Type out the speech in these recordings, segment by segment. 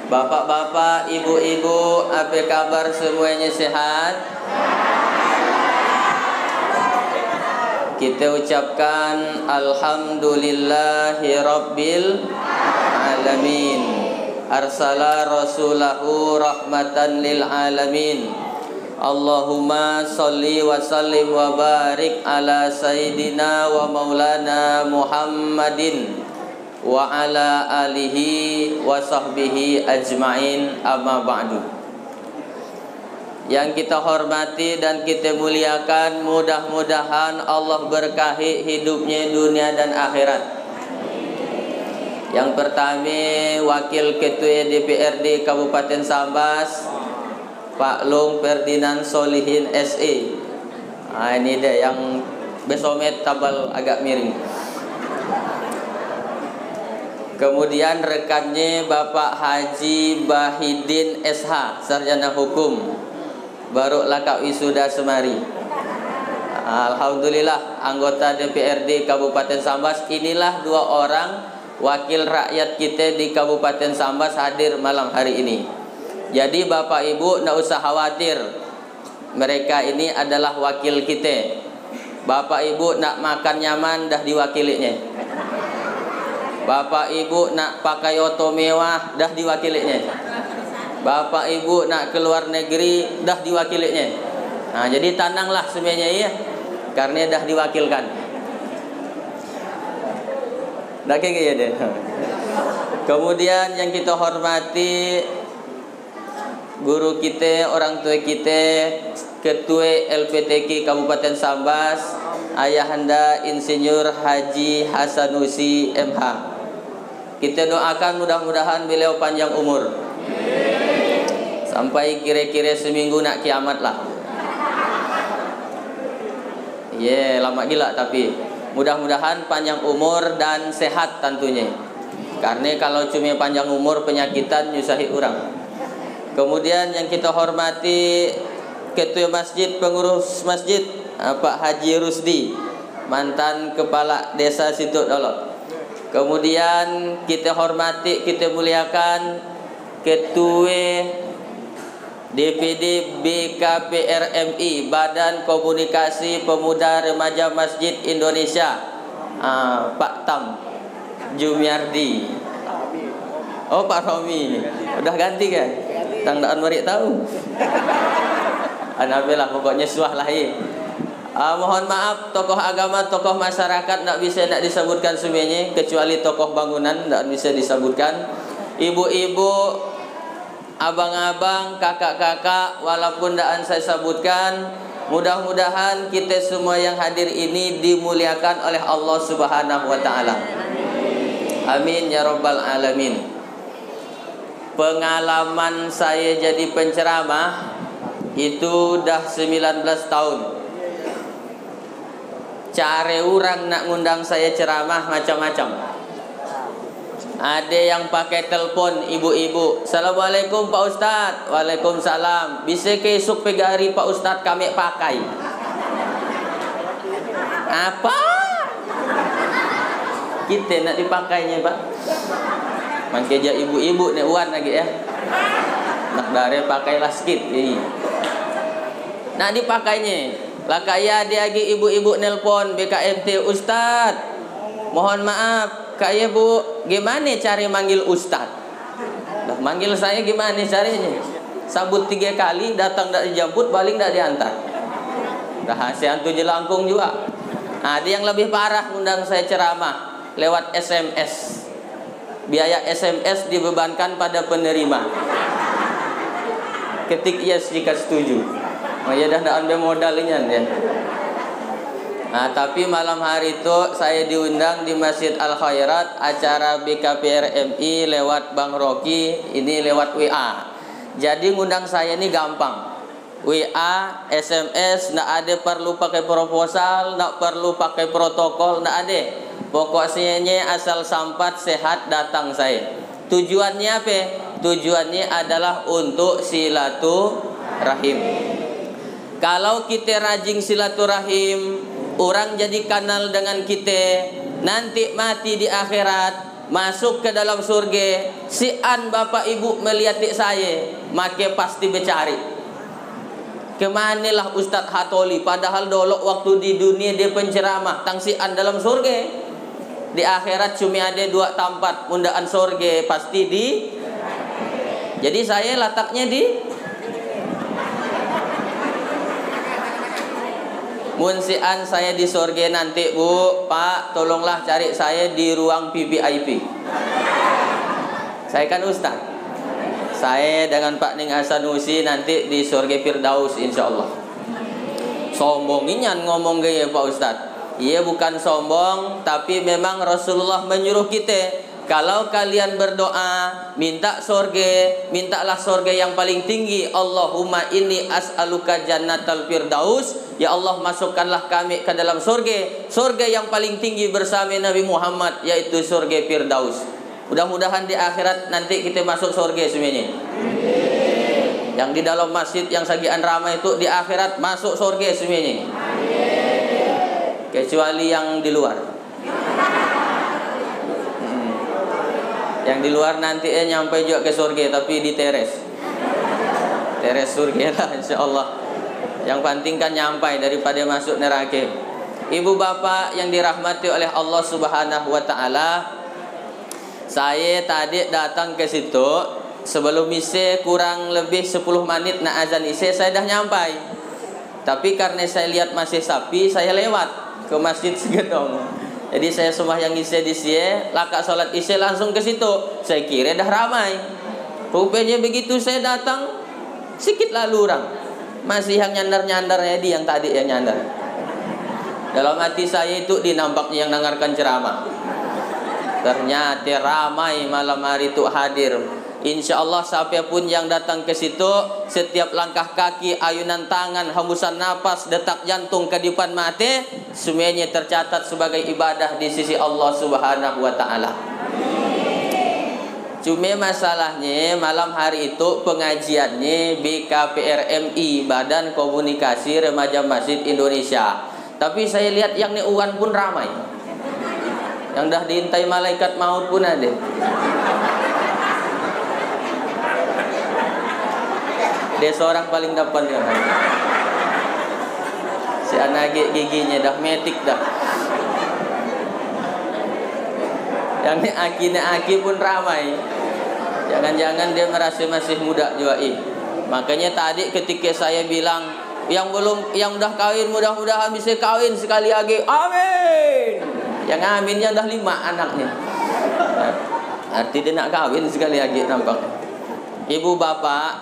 Bapak-bapak, ibu-ibu, apa kabar semuanya sehat? Kita ucapkan Alhamdulillahi Rabbil Alamin. Arsala rasulahu rahmatan lil alamin. Allahumma salli wa sallim wa barik ala sayyidina wa maulana Muhammadin wa ala alihi wa sahbihi ajma'in, amma ba'du. Yang kita hormati dan kita muliakan, mudah-mudahan Allah berkahi hidupnya dunia dan akhirat. Yang pertama, Wakil Ketua DPRD Kabupaten Sambas, Pak Long Ferdinand Solihin SE. Ini dia yang besomet tabal agak miring. Kemudian rekannya Bapak Haji Bahidin SH, Sarjana Hukum, baru lakak wisuda semari. Alhamdulillah, anggota DPRD Kabupaten Sambas. Inilah dua orang wakil rakyat kita di Kabupaten Sambas hadir malam hari ini. Jadi Bapak Ibu tidak usah khawatir, mereka ini adalah wakil kita. Bapak Ibu nak makan nyaman dah diwakilinya. Bapak Ibu nak pakai oto mewah dah diwakilinya. Bapak Ibu nak keluar negeri dah diwakilinya. Nah, jadi tenanglah semuanya ya, karena dah diwakilkan. Dah kayak gitu deh. Kemudian yang kita hormati guru kita, orang tua kita, Ketua LPTK Kabupaten Sambas, Ayahanda Insinyur Haji Hasanusi MH. Kita doakan mudah-mudahan beliau panjang umur sampai kira-kira seminggu nak kiamat lah. Lama gila, tapi mudah-mudahan panjang umur dan sehat tentunya. Karena kalau cuma panjang umur, penyakitan nyusahi orang. Kemudian yang kita hormati Ketua Masjid, Pengurus Masjid, Pak Haji Rusdi, mantan Kepala Desa Situ Dolok. Kemudian kita hormati, kita muliakan Ketua DPD BKPRMI, Badan Komunikasi Pemuda Remaja Masjid Indonesia, Pak Tam Jumiardi. Oh, Pak Romi, udah ganti kan? Tandaan mari tahu. Anabelah pokoknya suah lah ya. Mohon maaf, tokoh agama, tokoh masyarakat tidak bisa nak disebutkan semuanya, kecuali tokoh bangunan tidak bisa disebutkan. Ibu-ibu, abang-abang, kakak-kakak, walaupun tidak saya sebutkan, mudah-mudahan kita semua yang hadir ini dimuliakan oleh Allah Subhanahu wa Ta'ala. Amin ya Rabbal Alamin. Pengalaman saya jadi penceramah itu dah 19 tahun. Cara orang nak ngundang saya ceramah macam-macam. Ada yang pakai telepon ibu-ibu, Assalamualaikum Pak Ustadz. Waalaikumsalam. Bisa ke esok pegari Pak Ustadz kami pakai. Apa? Kita nak dipakainya Pak. Mangkeja ibu-ibu nih uan lagi ya. Nak dari pakailah sikit. Nak dipakainya. Lah kayak dia lagi ibu-ibu nelpon BKMT, Ustadz, mohon maaf, kayak bu, gimana cari manggil Ustadz? Lah manggil saya gimana caranya? Sabut 3 kali, datang tidak dijemput, balik tidak diantar. Rahasia antu jelangkung juga. Ada yang lebih parah, undang saya ceramah lewat SMS. Biaya SMS dibebankan pada penerima. Ketik yes jika setuju. Oh ya dah ambil modalnya ya. Nah, tapi malam hari itu saya diundang di Masjid Al Khairat, acara BKPRMI lewat Bang Rocky, ini lewat WA. Jadi ngundang saya ini gampang. WA, SMS, ndak ada perlu pakai proposal, ndak perlu pakai protokol, ndak ada. Pokoknya asal sampat sehat datang saya. Tujuannya apa? Tujuannya adalah untuk silaturahim. Kalau kita rajin silaturahim, orang jadi kanal dengan kita, nanti mati di akhirat, masuk ke dalam surga, si an bapak ibu melihat saya, maka pasti bercari. Kemanilah Ustadz Hatoli, padahal dulu waktu di dunia dia penceramah tang si an dalam surga. Di akhirat cuma ada 2 tempat undaan surga, pasti di. Jadi saya letaknya di Munsian, saya di surga nanti Bu, Pak, tolonglah cari saya di ruang VVIP. Saya kan Ustaz. Saya dengan Pak Ning Hasanusi nanti di surga Firdaus insyaallah. Sombonginnya ngomong gaya Pak Ustaz. Iya bukan sombong, tapi memang Rasulullah menyuruh kita, kalau kalian berdoa minta surga, mintalah surga yang paling tinggi. Allahumma inni as'aluka jannatal firdaus. Ya Allah, masukkanlah kami ke dalam surga, surga yang paling tinggi bersama Nabi Muhammad, yaitu surga Firdaus. Mudah-mudahan di akhirat nanti kita masuk surga semuanya. Yang di dalam masjid yang sagian ramai itu di akhirat masuk surga semuanya. Kecuali yang di luar. Yang di luar nanti nyampe juga ke surga, tapi di teres surga lah insyaallah. Yang penting kan nyampai daripada masuk neraka. Ibu bapak yang dirahmati oleh Allah Subhanahu wa taala, saya tadi datang ke situ sebelum isya kurang lebih 10 menit nak azan isya saya dah nyampai. Tapi karena saya lihat masih sepi, saya lewat ke masjid Segedong. Jadi saya sembahyang isya di sini, laka salat isya langsung ke situ. Saya kira dah ramai. Rupanya begitu saya datang, sedikit lalu orang. Masih yang nyandar-nyandar Edi yang tadi yang nyandar. Dalam hati saya itu dinampaknya yang dengarkan ceramah. Ternyata ramai malam hari itu hadir. Insya Allah siapapun yang datang ke situ, setiap langkah kaki, ayunan tangan, hembusan napas, detak jantung, kedipan mata, semuanya tercatat sebagai ibadah di sisi Allah Subhanahu wa taala. Cuma masalahnya malam hari itu pengajiannya BKPRMI, Badan Komunikasi Remaja Masjid Indonesia. Tapi saya lihat yang Uwan pun ramai. Yang dah diintai malaikat maut pun ada. Dia seorang paling depan kan. Si anak giginya dah metik dah. Yang ni aki pun ramai. Jangan-jangan dia merasa masih muda juga. Makanya tadi ketika saya bilang yang udah kawin mudah-mudahan bisa kawin sekali lagi. Amin. Yang aminnya dah 5 anaknya. Arti dia nak kawin sekali lagi nampaknya. Ibu bapak,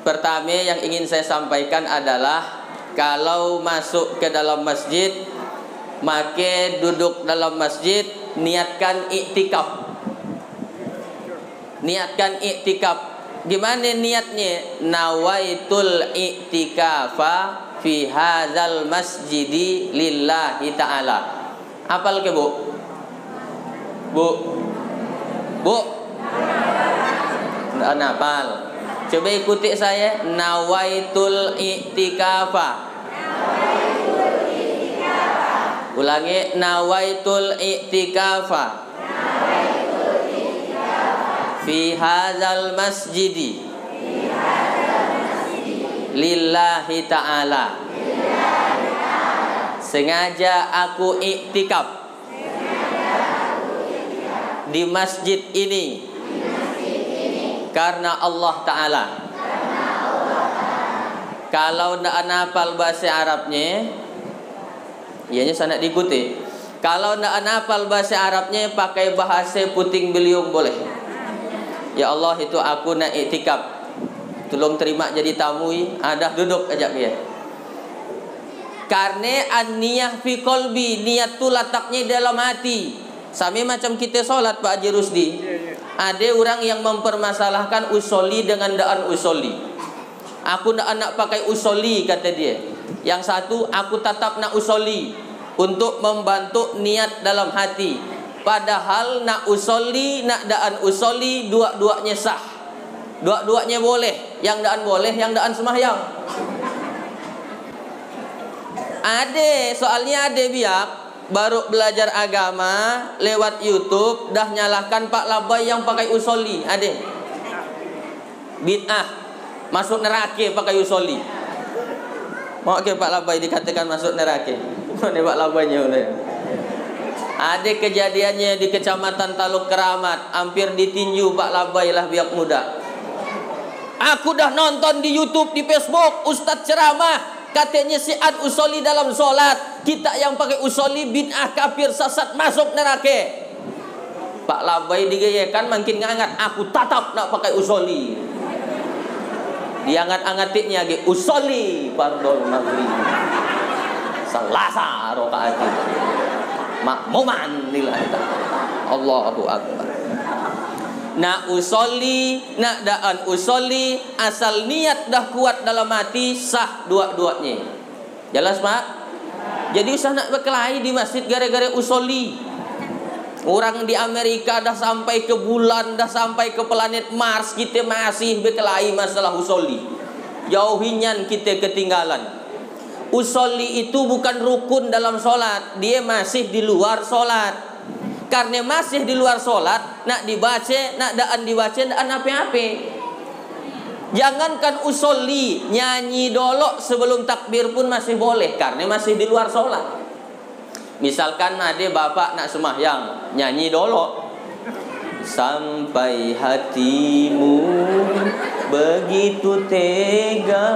pertama yang ingin saya sampaikan adalah kalau masuk ke dalam masjid, maka duduk dalam masjid, niatkan iktikaf. Niatkan iktikaf. Gimana niatnya? Nawaitul iktikafa fi hadzal masjidi lillahi ta'ala. Hafal ke Bu? Bu? Nggak hafal. Coba ikuti saya. Nawaitul iktikafa. Ulangi. Nawaitul iktikafa fi hadzal masjidi lillahi ta'ala. Sengaja aku iktikaf di masjid ini karena Allah Ta'ala. Kalau tidak hafal bahasa Arabnya, ianya sangat diikuti. Kalau tidak hafal bahasa Arabnya, pakai bahasa puting beliung boleh. Ya Allah, itu aku nak iktikaf, tolong terima jadi tamu. Ada duduk aja dia. Karena an-niyah fi qalbi, niat tu letaknya dalam hati. Sama macam kita solat Pak Haji Rusdi. Ada orang yang mempermasalahkan usoli dengan daan usoli. Aku nak pakai usoli kata dia. Yang satu, aku tetap nak usoli untuk membantu niat dalam hati. Padahal nak usoli, nak daan usoli, dua-duanya sah. Dua-duanya boleh. Yang daan boleh, yang daan semahyang. Soalnya ada biak baru belajar agama lewat YouTube dah nyalahkan Pak Labai yang pakai usoli. Ada bid'ah, masuk neraka pakai usoli. Mau ke Pak Labai dikatakan masuk neraka? Mana Pak Labainya oleh? Ada kejadiannya di Kecamatan Taluk Keramat, hampir ditinju Pak Labai lah biak muda. Aku dah nonton di YouTube, di Facebook, Ustadz ceramah, katanya siat usoli dalam solat. Kita yang pakai usoli bid'ah, kafir, sesat, masuk neraka. Pak Labai digayakan makin ngangat, aku tatap nak pakai usoli. Diangat-angatiknya lagi usoli fardhu maghrib. Selasa rakaat. Makmuman lillahi ta'ala. Allahu akbar. Nak usoli, nak daan usoli, asal niat dah kuat dalam hati, sah dua-duanya. Jelas Pak? Jadi usah nak berkelahi di masjid gara-gara usoli. Orang di Amerika dah sampai ke bulan, dah sampai ke planet Mars, kita masih berkelahi masalah usoli. Jauhinyan kita ketinggalan. Usoli itu bukan rukun dalam solat, dia masih di luar solat. Karena masih di luar solat, nak dibaca, nak daan dibaca, daan apa-apa. Jangankan usoli, nyanyi dolok sebelum takbir pun masih boleh, karena masih di luar solat. Misalkan ada bapak nak semahyang, nyanyi dolok. Sampai hatimu begitu tega,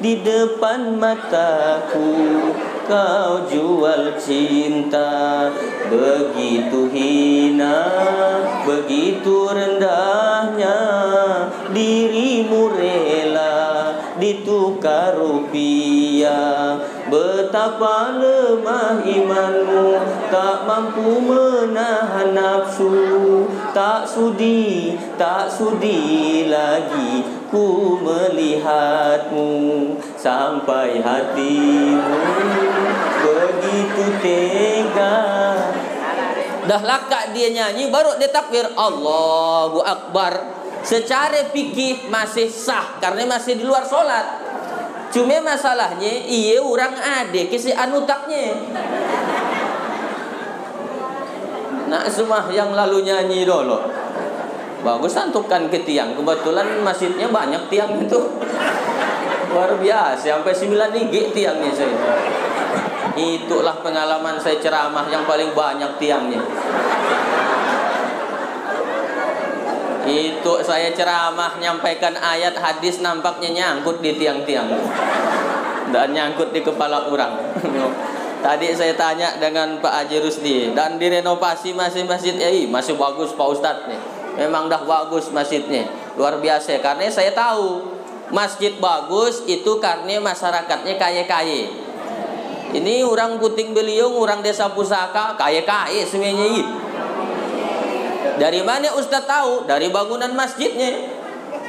di depan mataku kau jual cinta. Begitu hina, begitu rendahnya, dirimu rela ditukar rupiah. Betapa lemah imanmu, tak mampu menahan nafsu. Tak sudi lagi ku melihatmu. Sampai hatimu begitu tega. Dah lakak dia nyanyi, baru dia takbir Allahu Akbar. Secara fikih masih sah, karena masih di luar solat. Cuma masalahnya, iya orang ada kisi anutaknya. Nak sembahyang lalu nyanyi dulu. Bagus antukan ke tiang. Kebetulan masjidnya banyak tiang itu. Luar biasa, sampai 9 gig tiangnya saya. Itulah pengalaman saya ceramah yang paling banyak tiangnya. Itu saya ceramah nyampaikan ayat hadis, nampaknya nyangkut di tiang-tiang dan nyangkut di kepala orang. Tadi saya tanya dengan Pak Haji Rusdi, dan direnovasi masjid masih bagus Pak Ustadz nih. Memang dah bagus masjidnya, luar biasa. Karena saya tahu masjid bagus itu karena masyarakatnya kaya-kaya. Ini orang Puting Beliung, orang Desa Pusaka, kaya-kaya semuanya. Dari mana Ustadz tahu? Dari bangunan masjidnya.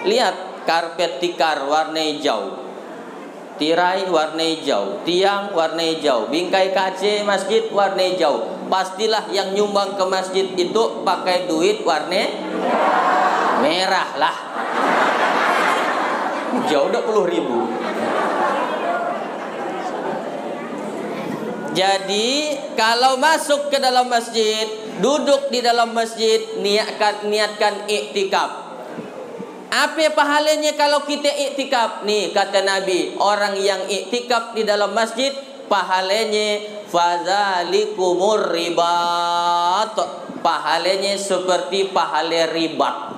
Lihat, karpet tikar warna hijau, tirai warna hijau, tiang warna hijau, bingkai kaca masjid warna hijau. Pastilah yang nyumbang ke masjid itu pakai duit warna merah lah. Jauh 20.000. Jadi kalau masuk ke dalam masjid, duduk di dalam masjid, niatkan iktikaf. Apa pahalanya kalau kita iktikaf? Nih kata Nabi, orang yang iktikaf di dalam masjid, pahalanya fadzalikumur ribat. Pahalanya seperti pahala ribat.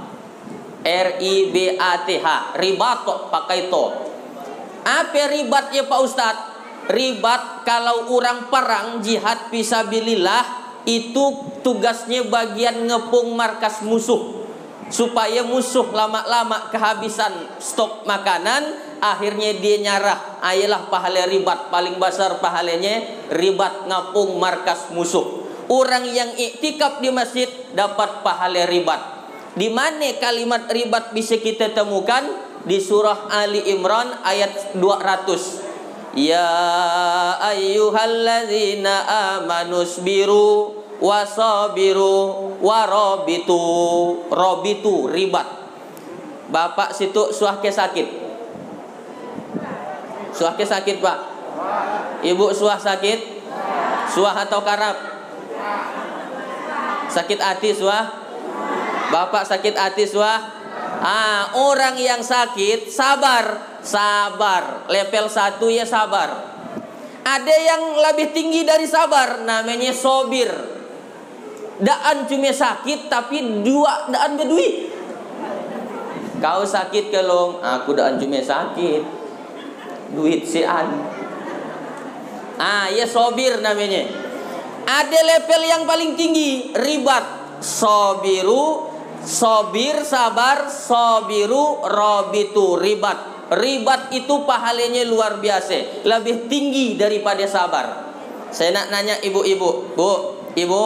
R-I-B-A-T-H. Ribat pakai to. Apa ribat ya Pak Ustadz? Ribat kalau orang perang jihad fisabilillah, itu tugasnya bagian ngepung markas musuh, supaya musuh lama-lama kehabisan stok makanan, akhirnya dia nyarah. Ayolah pahala ribat, paling besar pahalanya ribat ngapung markas musuh. Orang yang iktikaf di masjid dapat pahala ribat. Di mana kalimat ribat bisa kita temukan? Di surah Ali Imran ayat 200. Ya ayyuhalladzina amanusbiru wasabiru warabitu. Robitu ribat. Bapak situ suahke sakit. Suahke sakit Pak. Ibu suah sakit. Suah atau karab? Sakit hati suah? Bapak sakit hati suah? Orang yang sakit sabar. Sabar. Level 1 ya sabar. Ada yang lebih tinggi dari sabar, namanya sobir. Daan cuma sakit tapi dua daan berduit. Kau sakit kelong, aku daan cuma sakit, duit sian. Ya sobir namanya. Ada level yang paling tinggi, ribat. Sobiru, sobir, sabar, sobiru, robitu, ribat. Ribat itu pahalanya luar biasa, lebih tinggi daripada sabar. Saya nak nanya ibu-ibu, ibu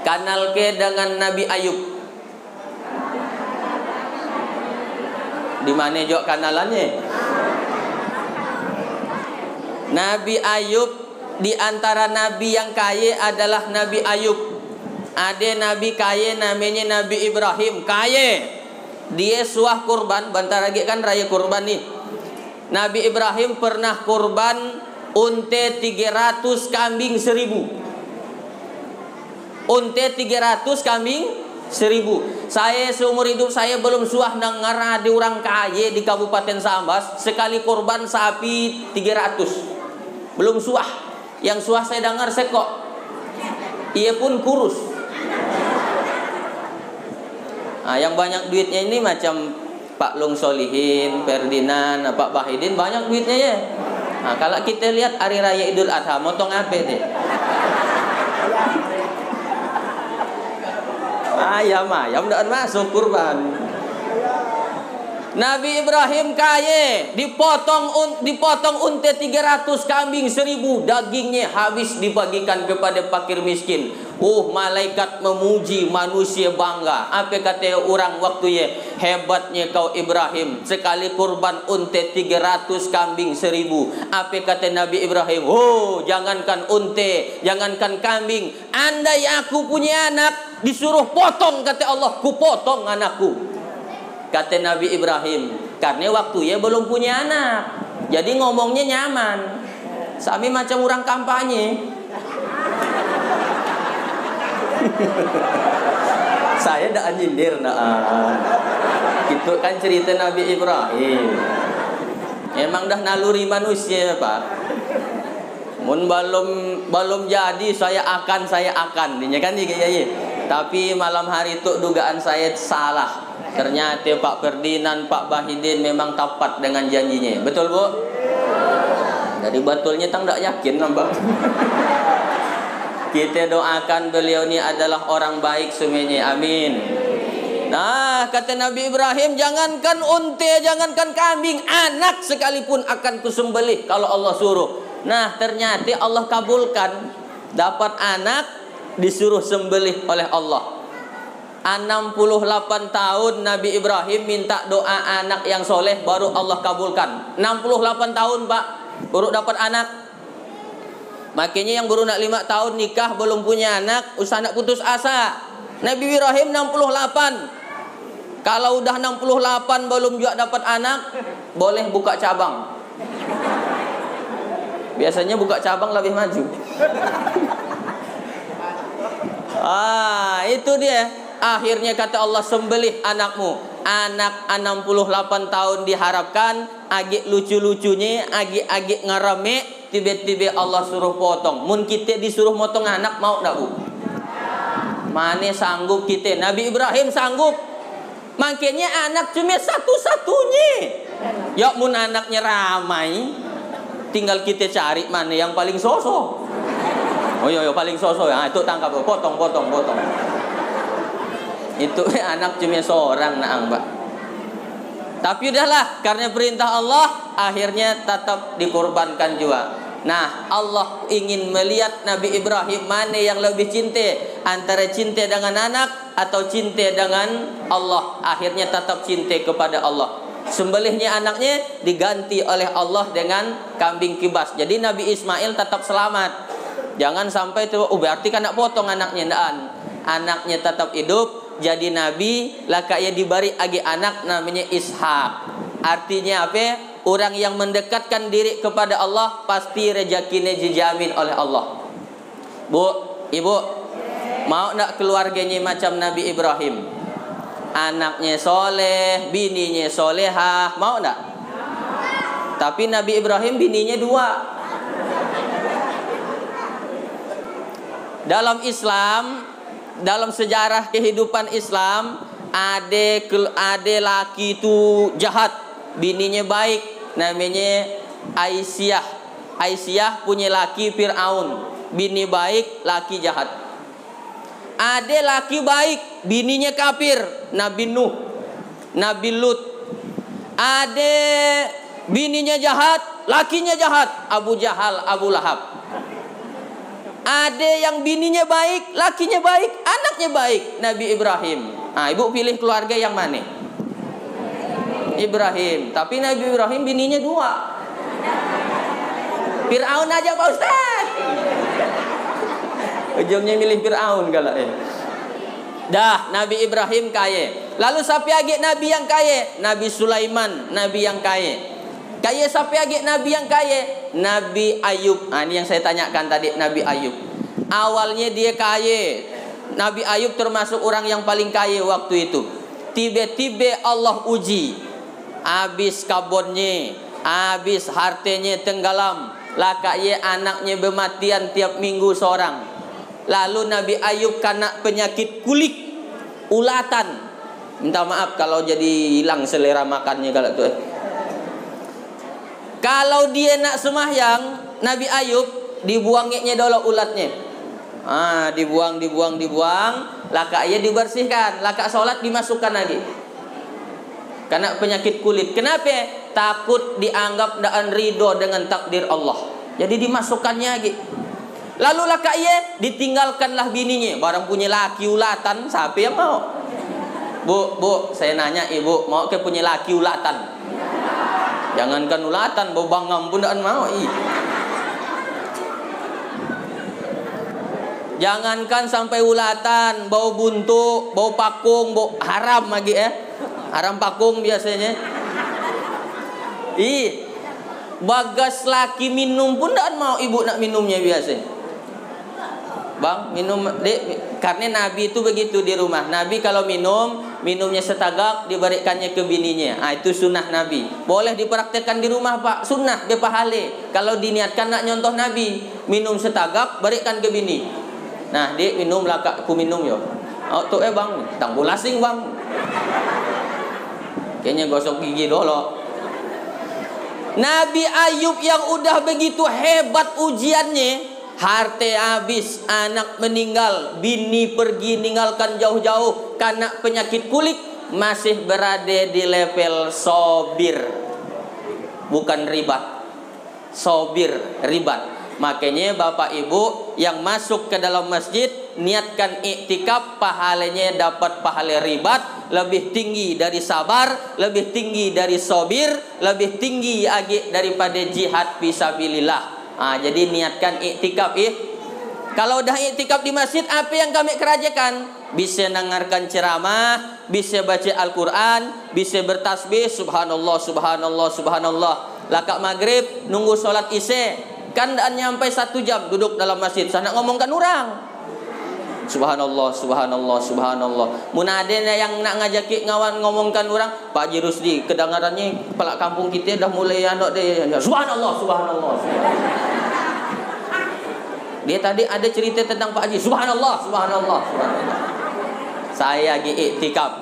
kenal ke dengan Nabi Ayub? Di mana jok kenalannya? Nabi Ayub di antara nabi yang kaya adalah Nabi Ayub. Ada nabi kaya namanya Nabi Ibrahim, kaya. Dia suah kurban, bentar lagi kan raya kurban nih. Nabi Ibrahim pernah kurban unte 300, kambing 1000. Unte 300, kambing 1000. Saya seumur hidup saya belum suah dengar ada orang kaya di Kabupaten Sambas sekali kurban sapi 300. Belum suah. Yang suah saya dengar sekok. Ia pun kurus. Yang banyak duitnya ini macam Pak Long Solihin, Ferdinand, Pak Bahidin, banyak duitnya ya. Kalau kita lihat hari raya Idul Adha, motong apa deh? Ayam udah masuk kurban. Nabi Ibrahim kaya, dipotong unta 300, kambing 1000, dagingnya habis dibagikan kepada fakir miskin. Malaikat memuji, manusia bangga. Apa kata orang waktu ya? Hebatnya kau Ibrahim, sekali kurban unta 300, kambing 1000. Apa kata Nabi Ibrahim? Jangankan unta, jangankan kambing, andai aku punya anak disuruh potong, kata Allah, ku potong anakku. Kata Nabi Ibrahim, karena waktu ya belum punya anak, jadi ngomongnya nyaman. Sami macam orang kampanye. Saya dah nyindir Itu kan cerita Nabi Ibrahim. Emang dah naluri manusia, Pak. Mun belum jadi saya akan. Ini kan ya. Tapi malam hari itu dugaan saya salah. Ternyata Pak Ferdinand, Pak Bahidin memang tepat dengan janjinya. Betul, Bu? Dari betulnya tang tak yakin nambah. Kita doakan beliau ini adalah orang baik semuanya. Amin. Nah, kata Nabi Ibrahim, jangankan unta, jangankan kambing, anak sekalipun akan kusembelih kalau Allah suruh. Nah, ternyata Allah kabulkan. Dapat anak disuruh sembelih oleh Allah. 68 tahun Nabi Ibrahim minta doa anak yang soleh, baru Allah kabulkan. 68 tahun, Pak, baru dapat anak. Makanya yang baru nak 5 tahun nikah belum punya anak, usah nak putus asa. Nabi Ibrahim 68. Kalau udah 68 belum juga dapat anak, boleh buka cabang. Biasanya buka cabang lebih maju. Itu dia. Akhirnya kata Allah, sembelih anakmu. Anak 68 tahun diharapkan, agak lucu-lucunya, agak ngereme, tiba-tiba Allah suruh potong. Mun kita disuruh motong anak, mau tak, Bu? Mana sanggup kita? Nabi Ibrahim sanggup. Makanya anak cuma satu-satunya. Ya mun anaknya ramai, tinggal kita cari mana yang paling sosok. Paling sosok ya. Itu tangkap, potong. Itu anak cuma seorang Mbak. Tapi udahlah, karena perintah Allah, akhirnya tetap dikorbankan juga. Nah, Allah ingin melihat Nabi Ibrahim mana yang lebih cinta, antara cinta dengan anak atau cinta dengan Allah. Akhirnya tetap cinta kepada Allah. Sembelihnya anaknya diganti oleh Allah dengan kambing kibas. Jadi Nabi Ismail tetap selamat. Jangan sampai itu berarti kan nak potong anaknya, anaknya tetap hidup. Jadi Nabi lakaya diberi agi anak namanya Ishak. Artinya apa? Orang yang mendekatkan diri kepada Allah pasti rezekinya dijamin oleh Allah. Bu, ibu, mau ndak keluarganya macam Nabi Ibrahim? Anaknya soleh, bininya solehah, mau ndak? Tapi Nabi Ibrahim bininya 2. Dalam Islam, dalam sejarah kehidupan Islam, ade laki itu jahat, bininya baik, namanya Aisyah. Aisyah punya laki Fir'aun, bini baik, laki jahat. Ade laki baik, bininya kafir, Nabi Nuh, Nabi Lut. Ade bininya jahat, lakinya jahat, Abu Jahal, Abu Lahab. Ade yang bininya baik, lakinya baik, anaknya baik, Nabi Ibrahim. Nah, ibu pilih keluarga yang mana? Ibrahim. Tapi Nabi Ibrahim bininya 2. Fir'aun aja Pak Ustaz. Ujungnya milih Fir'aun galak ya. Dah, Nabi Ibrahim kaya. Lalu siapa lagi Nabi yang kaya? Nabi Sulaiman, Nabi yang kaya. Kaya siapa lagi Nabi yang kaya? Nabi Ayub. Nah, ini yang saya tanyakan tadi, Nabi Ayub. Awalnya dia kaya. Nabi Ayub termasuk orang yang paling kaya waktu itu. Tiba-tiba Allah uji. Habis kabonnya, habis hartanya tenggelam. Lakaknya anaknya bermatian tiap minggu seorang. Lalu Nabi Ayub kena penyakit kulit, ulatan. Minta maaf kalau jadi hilang selera makannya kalau tuh. Kalau dia nak semahyang, Nabi Ayub dibuangnya dulu ulatnya. Dibuang. Lakaknya dibersihkan, lakak sholat dimasukkan lagi. Kena penyakit kulit. Kenapa? Takut dianggap dan ridho dengan takdir Allah. Jadi dimasukkannya lagi. Lalu lakaknya ditinggalkanlah bininya. Barang punya laki ulatan, siapa yang mau? Bu, saya nanya ibu, mau ke punya laki ulatan? Jangankan ulatan, bau bangam pun tak mau. Jangankan sampai ulatan, bau buntu, bau pakung, bau haram lagi ya. Haram pakung biasanya. Bagas laki minum pun tak mau ibu nak minumnya biasa. Bang, minum dek. Karena Nabi itu begitu di rumah. Nabi kalau minumnya setagak, diberikannya ke bininya. Itu sunnah Nabi. Boleh dipraktekkan di rumah Pak. Sunnah, dia pahale. Kalau diniatkan nak nyontoh Nabi, minum setagak, berikan ke bini. Nah, dek minum lah kak, aku minum yo. Tuh bang, tang bulasing bang. Kayaknya gosok gigi dulu. Nabi Ayub yang udah begitu hebat ujiannya, harta habis, anak meninggal, bini pergi ninggalkan jauh-jauh karena penyakit kulit, masih berada di level sobir, bukan ribat. Sobir, ribat. Makanya bapak ibu yang masuk ke dalam masjid, niatkan iktikaf, pahalanya dapat pahala ribat, lebih tinggi dari sabar, lebih tinggi dari sobir, lebih tinggi lagi daripada jihad fisabilillah. Jadi niatkan iktikaf Kalau dah iktikaf di masjid, apa yang kami kerjakan? Bisa dengarkan ceramah, bisa baca Al-Quran, bisa bertasbih, subhanallah, subhanallah, subhanallah. Lakak maghrib, nunggu solat isya. Kan dan nyampai 1 jam duduk dalam masjid, sana ngomongkan orang. Subhanallah, subhanallah, subhanallah. Mun ada yang nak ngajaki ngawan ngomongkan orang, Pak Haji Rusdi, kedengarannya pelak kampung kita dah mulai anak dia. Subhanallah, subhanallah, subhanallah. Dia tadi ada cerita tentang Pak Haji. Subhanallah, subhanallah, subhanallah. Saya lagi iktikaf.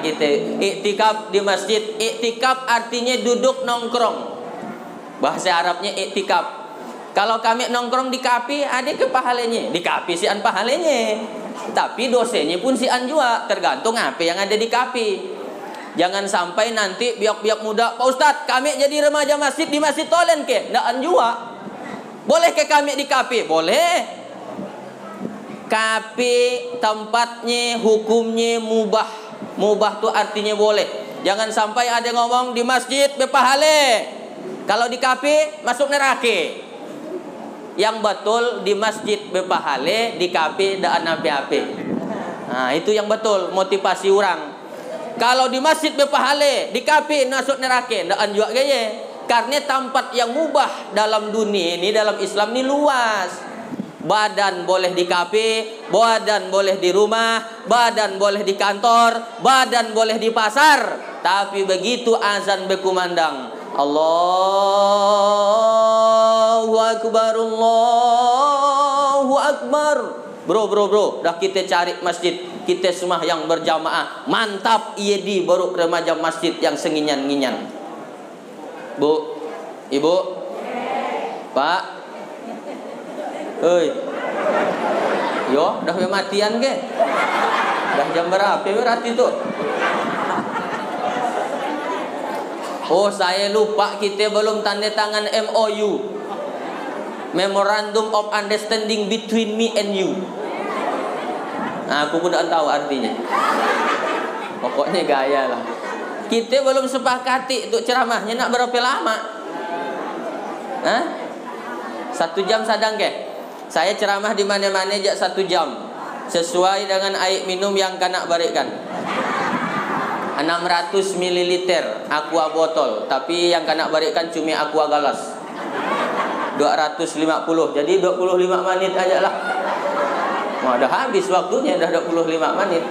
Gitu. Iktikaf di masjid. Iktikaf artinya duduk nongkrong. Bahasa Arabnya iktikaf. Kalau kami nongkrong di kafe, ada ke pahalanya. Di kafe sian pahalanya. Tapi dosanya pun sian juga. Tergantung apa yang ada di kafe. Jangan sampai nanti biak-biak muda, Pak Ustadz, kami jadi remaja masjid di masjid tolen ke? Ndaan juga. Boleh ke kami di kafe? Boleh. Kafe tempatnya hukumnya mubah. Mubah tuh artinya boleh. Jangan sampai ada ngomong di masjid berpahala. Kalau di kafe masuk neraka. Yang betul di masjid berpahala, di kafe daan api-api. Itu yang betul motivasi orang. Kalau di masjid berpahala, di kafe masuk neraka, daan juga gaya. Karena tempat yang mubah dalam dunia ini, dalam Islam ini luas. Badan boleh di kafe, badan boleh di rumah, badan boleh di kantor, badan boleh di pasar. Tapi begitu azan berkumandang, Allahu Akbar, Allahu Akbar. Bro, dah kita cari masjid, kita semua yang berjamaah. Mantap, iya di baru remaja masjid yang senginyan-nginyan. Bu, Ibu, Pak, hei, yo, dah matian ke? Dah jam berapa berarti tuh? Oh, saya lupa kita belum tanda tangan MOU, Memorandum of Understanding between me and you. Nah, aku pun tak tahu artinya. Pokoknya gaya lah. Kita belum sepakati untuk ceramahnya nak berapa lama? Hah? 1 jam sadang ke? Saya ceramah di mana-mana jak 1 jam. Sesuai dengan air minum yang kanak barikan. 600 ml aqua botol, tapi yang kanak barikan cumi aqua galas. 250. Jadi 25 menit aja lah. Mau dah habis waktunya, dah 25 menit.